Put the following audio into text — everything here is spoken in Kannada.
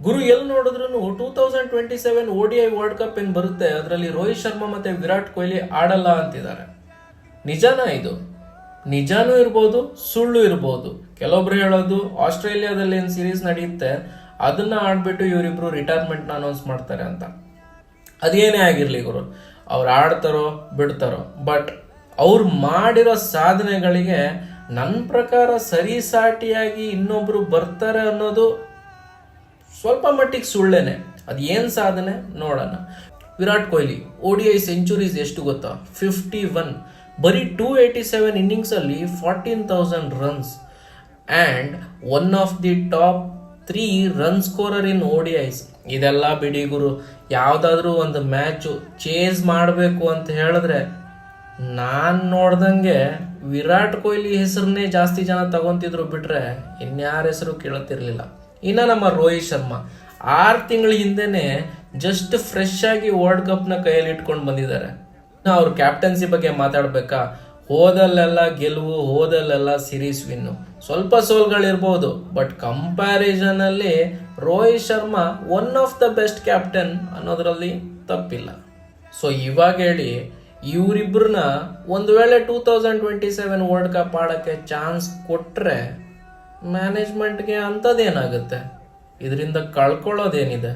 ಗುರು ಎಲ್ಲಿ ನೋಡಿದ್ರು 2027 ODI ವರ್ಲ್ಡ್ ಕಪ್ ಏನ್ ಬರುತ್ತೆ, ಅದರಲ್ಲಿ ರೋಹಿತ್ ಶರ್ಮಾ ಮತ್ತೆ ವಿರಾಟ್ ಕೊಹ್ಲಿ ಆಡಲ್ಲ ಅಂತಿದ್ದಾರೆ. ನಿಜಾನಾ ಇದು? ನಿಜಾನೂ ಇರ್ಬೋದು, ಸುಳ್ಳು ಇರ್ಬೋದು. ಕೆಲವೊಬ್ರು ಹೇಳೋದು ಆಸ್ಟ್ರೇಲಿಯಾದಲ್ಲಿ ಏನ್ ಸೀರೀಸ್ ನಡೆಯುತ್ತೆ ಅದನ್ನ ಆಡ್ಬಿಟ್ಟು ಇವರಿಬ್ರು ರಿಟೈರ್ಮೆಂಟ್ ಅನೌನ್ಸ್ ಮಾಡ್ತಾರೆ ಅಂತ. ಅದೇನೇ ಆಗಿರ್ಲಿ ಗುರು, ಅವ್ರು ಆಡ್ತಾರೋ ಬಿಡ್ತಾರೋ, ಬಟ್ ಅವ್ರು ಮಾಡಿರೋ ಸಾಧನೆಗಳಿಗೆ ನನ್ನ ಪ್ರಕಾರ ಸರಿಸಾಟಿಯಾಗಿ ಇನ್ನೊಬ್ರು ಬರ್ತಾರೆ ಅನ್ನೋದು ಸ್ವಲ್ಪ ಮಟ್ಟಿಗೆ ಸುಳ್ಳೇನೆ. ಅದು ಏನು ಸಾಧನೆ ನೋಡೋಣ. ವಿರಾಟ್ ಕೊಹ್ಲಿ ODI ಸೆಂಚುರೀಸ್ ಎಷ್ಟು ಗೊತ್ತಾ? 51. ಬರೀ 287 ಇನ್ನಿಂಗ್ಸಲ್ಲಿ 14,000 runs and one of the top 3 run scorer in ODIs. ಇದೆಲ್ಲ ಬಿಡಿ ಗುರು, ಯಾವುದಾದ್ರೂ ಒಂದು ಮ್ಯಾಚು ಚೇಸ್ ಮಾಡಬೇಕು ಅಂತ ಹೇಳಿದ್ರೆ ನಾನು ನೋಡ್ದಂಗೆ ವಿರಾಟ್ ಕೊಹ್ಲಿ ಹೆಸರನ್ನೇ ಜಾಸ್ತಿ ಜನ ತಗೊಂತಿದ್ರು ಬಿಟ್ರೆ ಇನ್ಯಾರ ಹೆಸರು ಕೇಳುತ್ತಿರಲಿಲ್ಲ. ಇನ್ನು ನಮ್ಮ ರೋಹಿತ್ ಶರ್ಮಾ 6 ತಿಂಗಳ ಹಿಂದೆನೆ ಜಸ್ಟ್ ಫ್ರೆಶ್ ಆಗಿ ವರ್ಲ್ಡ್ ಕಪ್ನ ಕೈಯಲ್ಲಿ ಇಟ್ಕೊಂಡು ಬಂದಿದ್ದಾರೆ. ಅವ್ರ ಕ್ಯಾಪ್ಟನ್ಸಿ ಬಗ್ಗೆ ಮಾತಾಡ್ಬೇಕಾ? ಹೋದಲ್ಲೆಲ್ಲ ಗೆಲುವು, ಹೋದಲ್ಲೆಲ್ಲ ಸಿರೀಸ್ ವಿನ್ನು. ಸ್ವಲ್ಪ ಸೋಲ್ಗಳಿರ್ಬೋದು, ಬಟ್ ಕಂಪ್ಯಾರಿಸನ್ ಅಲ್ಲಿ Rohit Sharma one of the best captain ಅನ್ನೋದ್ರಲ್ಲಿ ತಪ್ಪಿಲ್ಲ. ಸೊ ಇವಾಗ ಹೇಳಿ, ಇವರಿಬ್ಬರನ್ನ ಒಂದು ವೇಳೆ 2027 ವರ್ಲ್ಡ್ ಕಪ್ ಆಡೋಕ್ಕೆ ಚಾನ್ಸ್ ಕೊಟ್ಟರೆ ಮ್ಯಾನೇಜ್ಮೆಂಟ್ಗೆ ಅಂಥದ್ದೇನಾಗುತ್ತೆ? ಇದರಿಂದ ಕಳ್ಕೊಳ್ಳೋದೇನಿದೆ?